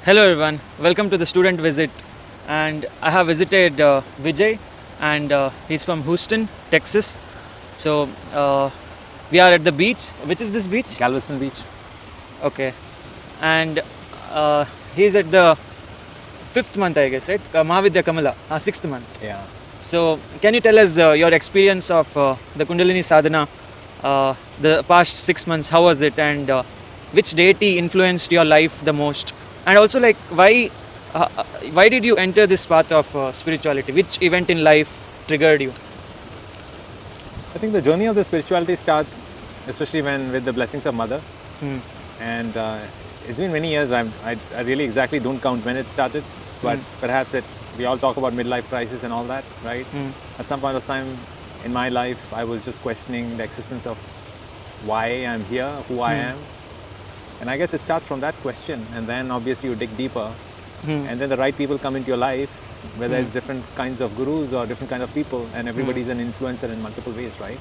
Hello everyone, welcome to the student visit. And I have visited Vijay, and he's from Houston, Texas. So we are at the beach. Which is this beach? Galveston Beach. Okay. And he's at the 5th month, I guess, right? Mahavidya Kamala, 6th month. Yeah. So can you tell us your experience of the Kundalini Sadhana, the past 6 months? How was it, and which deity influenced your life the most? And also, like, why did you enter this path of spirituality? Which event in life triggered you? I think the journey of the spirituality starts, especially when with the blessings of Mother. And it's been many years. I really exactly don't count when it started, but perhaps we all talk about midlife crisis and all that, right? At some point of time in my life, I was just questioning the existence of why I'm here, who I am. And I guess it starts from that question, and then obviously you dig deeper, and then the right people come into your life, whether it's different kinds of gurus or different kind of people, and everybody's an influencer in multiple ways, right?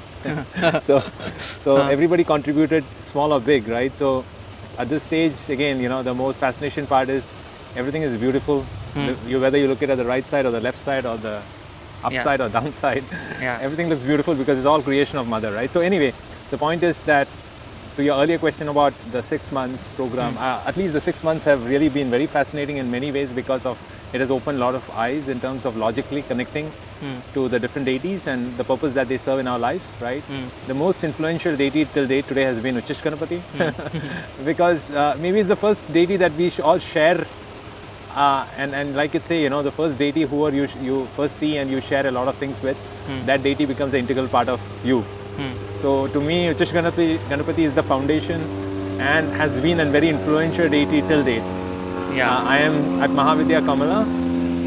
so everybody contributed, small or big, right? So at this stage, again, the most fascination part is everything is beautiful. Whether you look at the right side or the left side or the upside or downside, everything looks beautiful because it's all creation of Mother, right? So anyway, the point is that, to your earlier question about the 6 months program, at least the 6 months have really been very fascinating in many ways because of it has opened a lot of eyes in terms of logically connecting to the different deities and the purpose that they serve in our lives, right? The most influential deity till date today has been Ucchista Ganapati because maybe it's the first deity that we all share and like it say, the first deity who you first see and you share a lot of things with, that deity becomes an integral part of you. So to me, Ucchista Ganapati is the foundation and has been a very influential deity till date. I am at Mahavidya Kamala,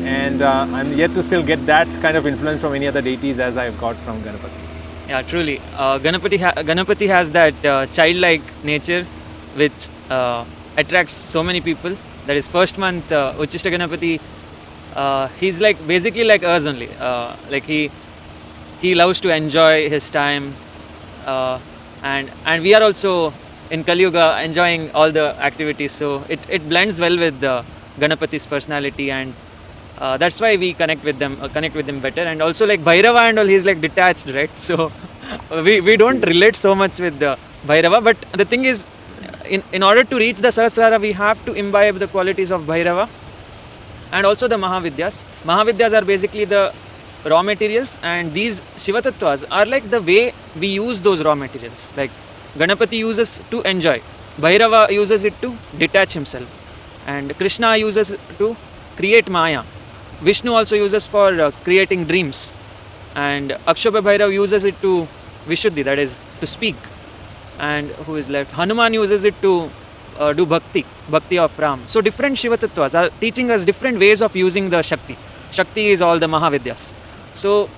and I'm yet to still get that kind of influence from any other deities as I've got from Ganapati. Yeah, truly. Ganapati has that childlike nature which attracts so many people. That is, first month, Ucchista Ganapati, he's like basically like us only. Like he loves to enjoy his time, and we are also in Kali Yuga enjoying all the activities. So it blends well with Ganapati's personality, and that's why we connect with him better. And also, like Bhairava and all, he's like detached, right? So we don't relate so much with Bhairava. But the thing is, in order to reach the Sahasrara, we have to imbibe the qualities of Bhairava and also the Mahavidyas. Mahavidyas are basically the raw materials, and these Shiva Tattvas are like the way we use those raw materials. Like Ganapati uses to enjoy, Bhairava uses it to detach himself, and Krishna uses it to create Maya. Vishnu also uses for creating dreams, and Akshobhya Bhairav uses it to Vishuddhi, that is to speak. And who is left? Hanuman uses it to do bhakti of Ram. So different Shiva Tattvas are teaching us different ways of using the Shakti. Shakti is all the Mahavidyas. So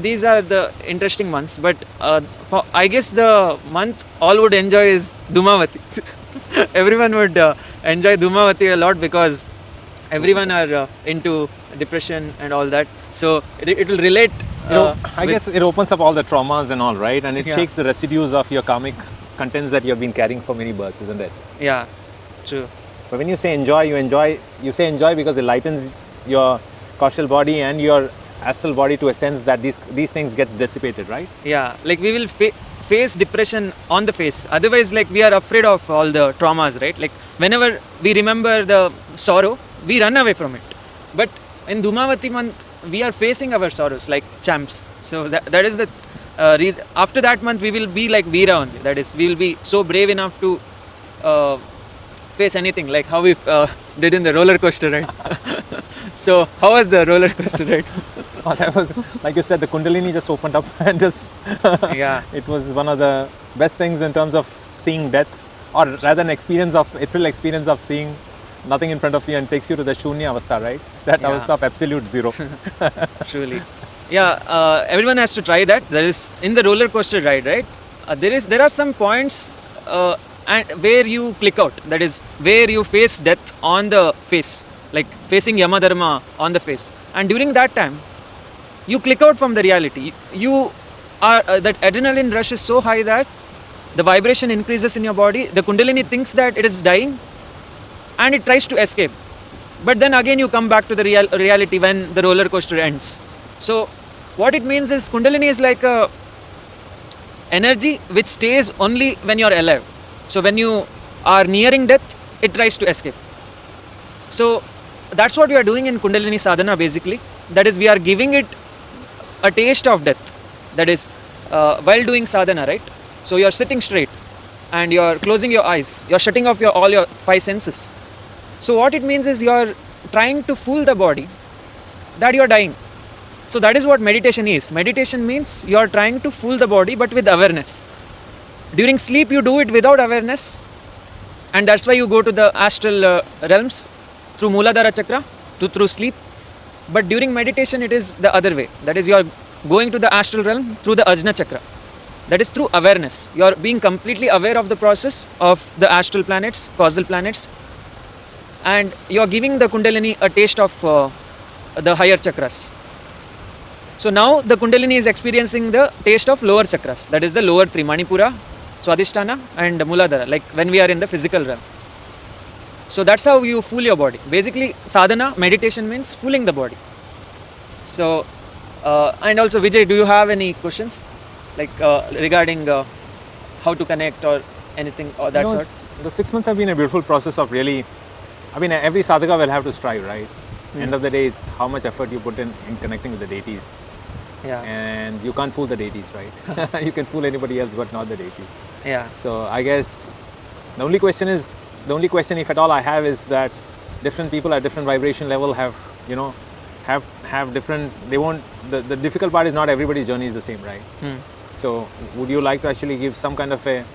these are the interesting ones. But I guess the month all would enjoy is Dhoomavati. Everyone would enjoy Dhoomavati a lot because everyone are into depression and all that. So it will relate. I guess it opens up all the traumas and all, right? And it shakes the residues of your karmic contents that you have been carrying for many births, isn't it? Yeah, true. But when you say enjoy, you say enjoy because it lightens your causal body and your astral body to a sense that these things get dissipated, right? Yeah, like we will face depression on the face. Otherwise, like we are afraid of all the traumas, right? Like whenever we remember the sorrow, we run away from it. But in Dhoomavati month, we are facing our sorrows like champs. So that is the reason. After that month, we will be like Veera only. That is, we will be so brave enough to face anything, like how we did in the roller coaster ride. So how was the roller coaster ride? Oh, that was, like you said, the Kundalini just opened up and just it was one of the best things in terms of seeing death, or rather an experience of seeing nothing in front of you and takes you to the Shunya Avastha, right? That Avastha of absolute zero. Truly. Everyone has to try that. There is in the roller coaster ride, right? There are some points and where you click out. That is where you face death on the face, like facing Yamadharma on the face. And during that time, you click out from the reality. You are that adrenaline rush is so high that the vibration increases in your body. The Kundalini thinks that it is dying, and it tries to escape. But then again you come back to the reality when the roller coaster ends. So what it means is Kundalini is like a energy which stays only when you are alive. So when you are nearing death, it tries to escape. So that's what we are doing in Kundalini sadhana basically. That is, we are giving it a taste of death. That is, while doing sadhana, right? So you are sitting straight and you are closing your eyes. You are shutting off all your five senses. So what it means is you are trying to fool the body that you are dying. So that is what meditation is. Meditation means you are trying to fool the body but with awareness. During sleep you do it without awareness, and that's why you go to the astral realms through Mooladhara chakra, through sleep. But during meditation it is the other way. That is, you are going to the astral realm through the Ajna chakra. That is through awareness. You are being completely aware of the process of the astral planets, causal planets, and you are giving the Kundalini a taste of the higher chakras. So now the Kundalini is experiencing the taste of lower chakras. That is the lower three, Manipura, Swadhisthana and Mooladhara, like when we are in the physical realm. So that's how you fool your body. Basically, sadhana, meditation means fooling the body. So, and also Vijay, do you have any questions like regarding how to connect or anything or that sort? The 6 months have been a beautiful process of really, I mean, every sadhaka will have to strive, right? End of the day, it's how much effort you put in connecting with the deities. Yeah. And you can't fool the deities, right? You can fool anybody else, but not the deities. Yeah. So I guess the only question, if at all I have, is that different people at different vibration level have different. They won't. The difficult part is not everybody's journey is the same, right? So would you like to actually give some kind of a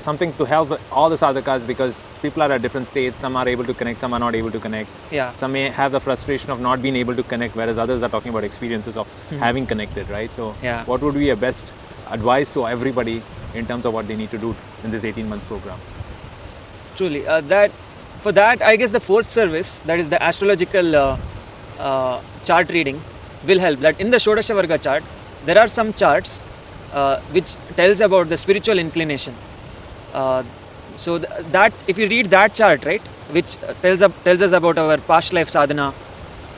something to help all the sadhakas, because people are at different states. Some are able to connect, some are not able to connect. Yeah. Some may have the frustration of not being able to connect, whereas others are talking about experiences of having connected, right? So Yeah. what would be a best advice to everybody in terms of what they need to do in this 18 months program? Truly, for that, I guess the fourth service, that is the astrological chart reading, will help. That in the Shodasha Varga chart, there are some charts which tells about the spiritual inclination. So that if you read that chart, right, which tells us about our past life sadhana,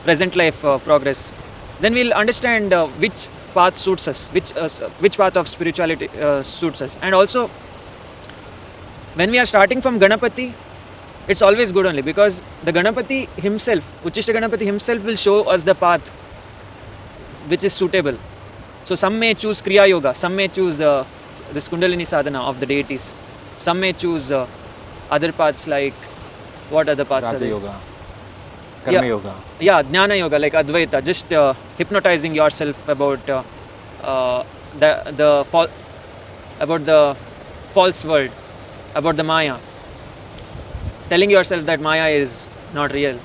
present life progress, then we'll understand which path suits us, which path of spirituality suits us. And also, when we are starting from Ganapati, it's always good only, because the Ganapati himself, Ucchista Ganapati himself, will show us the path which is suitable. So some may choose Kriya Yoga, some may choose this Kundalini sadhana of the deities, some may choose other paths like, what other paths Raja are there? Yoga, Karma Yoga. Yeah, Jnana Yoga, like Advaita, just hypnotizing yourself about the false world, about the Maya, telling yourself that Maya is not real.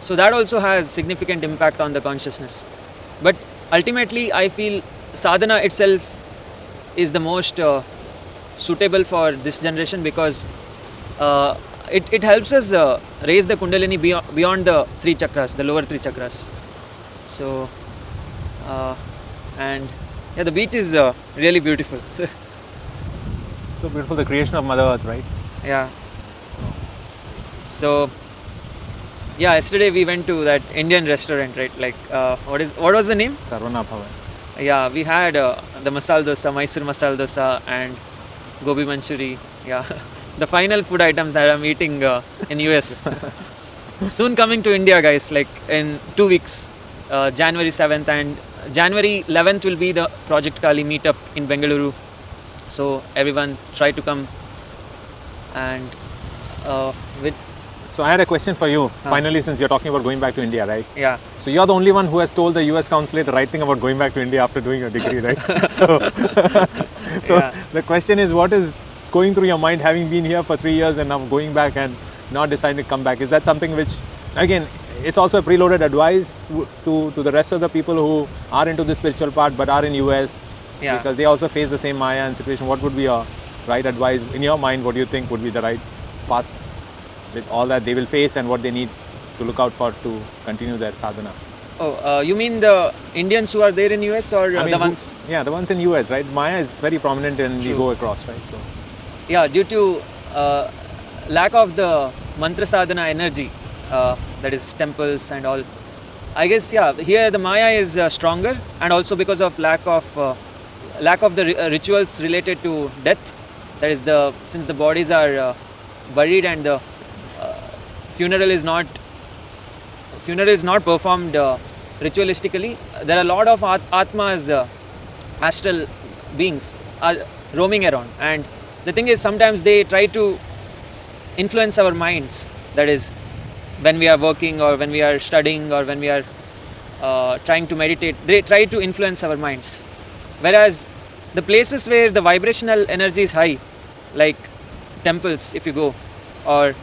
So that also has significant impact on the consciousness. But ultimately, I feel sadhana itself is the most suitable for this generation, because it helps us raise the Kundalini beyond the three chakras, the lower three chakras. So, and yeah, the beach is really beautiful. So beautiful, the creation of Mother Earth, right? Yeah. So, yeah, yesterday we went to that Indian restaurant, right? Like, what was the name? Sarvana Bhavan. Yeah, we had the masala dosa, Mysore masala dosa, and gobi manchuri. Yeah, the final food items that I'm eating in US. Soon coming to India, guys. Like in 2 weeks, January 7th and January 11th will be the Project Kali meetup in Bengaluru. So everyone try to come. And So I had a question for you. Finally, since you're talking about going back to India, right? yeah. So you're the only one who has told the US consulate the right thing about going back to India after doing your degree, right? So Yeah. the question is, what is going through your mind, having been here for 3 years and now going back and not deciding to come back? Is that something which, again, it's also a preloaded advice to the rest of the people who are into the spiritual part but are in US, Yeah. because they also face the same Maya and situation. What would be your right advice in your mind? What do you think would be the right path with all that they will face and what they need to look out for to continue their sadhana? Oh, you mean the Indians who are there in US, or I mean, the ones? Yeah, the ones in US, right? Maya is very prominent when we True. go across, right? So Yeah, due to lack of the mantra sadhana energy, that is temples and all. I guess here the Maya is stronger, and also because of lack of the rituals related to death. That is since the bodies are buried and the funeral is not performed ritualistically. There are a lot of atmas, astral beings are roaming around, and the thing is sometimes they try to influence our minds. That is, when we are working or when we are studying or when we are trying to meditate, they try to influence our minds. Whereas the places where the vibrational energy is high, like temples if you go, or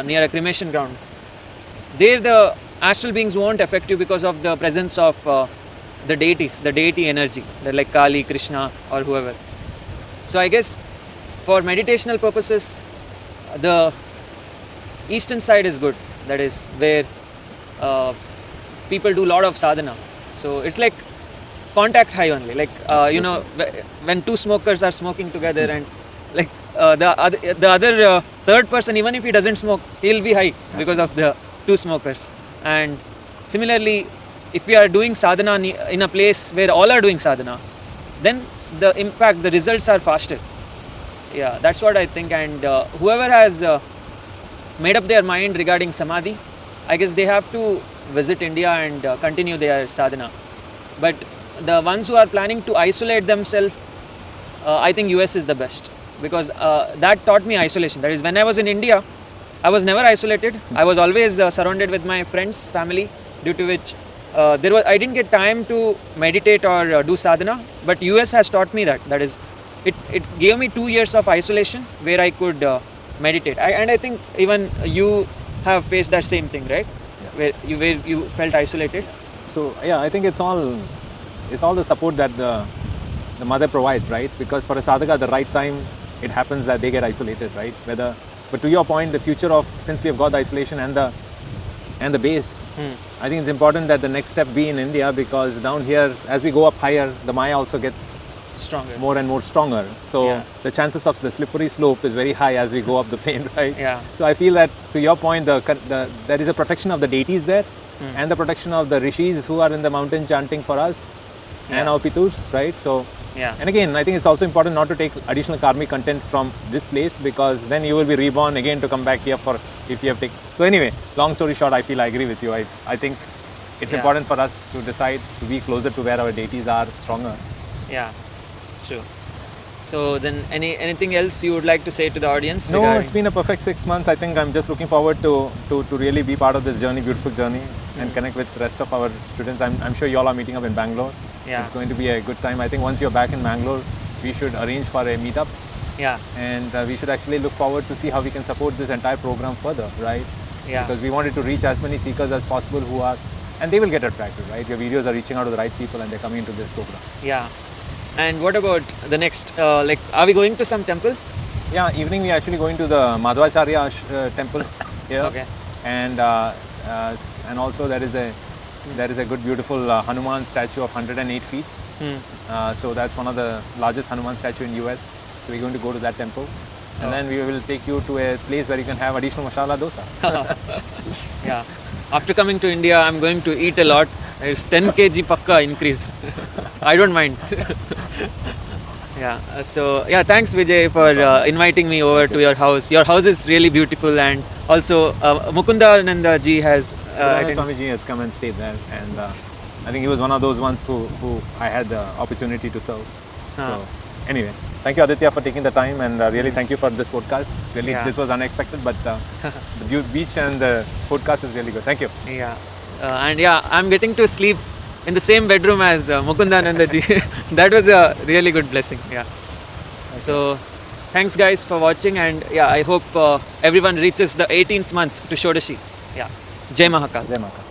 near a cremation ground, there the astral beings won't affect you because of the presence of the deities, the deity energy. They're like Kali, Krishna or whoever. So I guess for meditational purposes, the eastern side is good. That is where people do a lot of sadhana. So it's like contact high only. Like when two smokers are smoking together, and like the other third person, even if he doesn't smoke, he'll be high because of the two smokers. And similarly, if we are doing sadhana in a place where all are doing sadhana, then the impact, the results are faster. Yeah, that's what I think. And whoever has made up their mind regarding samadhi, I guess they have to visit India and continue their sadhana. But the ones who are planning to isolate themselves, I think US is the best, because that taught me isolation. That is, when I was in India, I was never isolated. I was always surrounded with my friends, family, due to which I didn't get time to meditate or do sadhana. But US has taught me that. That is, it gave me 2 years of isolation where I could meditate. And I think even you have faced that same thing, right? Yeah. Where you felt isolated. So yeah, I think it's all the support that the mother provides, right? Because for a sadhaka, at the right time, it happens that they get isolated, right? But to your point, the future of, since we have got the isolation and the base, I think it's important that the next step be in India, because down here, as we go up higher, the Maya also gets stronger, more and more stronger. So the chances of the slippery slope is very high as we go up the plane, right? Yeah. So I feel that, to your point, there is a protection of the deities there, and the protection of the rishis who are in the mountain chanting for us, and our piturs, right? So. Yeah. And again, I think it's also important not to take additional karmic content from this place, because then you will be reborn again to come back here if you have taken. So anyway, long story short, I feel I agree with you. I think it's important for us to decide to be closer to where our deities are stronger. Yeah, true. So then anything else you would like to say to the audience? No, it's been a perfect 6 months. I think I'm just looking forward to really be part of this journey, beautiful journey, and connect with the rest of our students. I'm sure you all are meeting up in Bangalore. Yeah. It's going to be a good time. I think once you're back in Bangalore, we should arrange for a meetup. Yeah. And we should actually look forward to see how we can support this entire program further, right? Yeah. Because we wanted to reach as many seekers as possible and they will get attracted, right? Your videos are reaching out to the right people and they're coming into this program. Yeah. And what about the next, are we going to some temple? Yeah, evening we are actually going to the Madhvacharya temple here. Okay. And also there is a good, beautiful Hanuman statue of 108 feet. So that's one of the largest Hanuman statue in US. So we're going to go to that temple. And then we will take you to a place where you can have additional masala dosa. Yeah. After coming to India, I'm going to eat a lot. It's 10 kg pakka increase. I don't mind. Yeah. Thanks Vijay for inviting me over to your house. Your house is really beautiful, and also Mukundananda ji has Swamiji has come and stayed there, and I think he was one of those ones who I had the opportunity to serve. So anyway, thank you Aditya for taking the time, and really thank you for this podcast. Really, this was unexpected, but the beach and the podcast is really good. Thank you. Yeah. I'm getting to sleep in the same bedroom as Mukundananda ji. That was a really good blessing. Yeah. Okay. So thanks guys for watching, and I hope everyone reaches the 18th month to Shodashi. Yeah. Jai Mahakal. Jai Mahakal.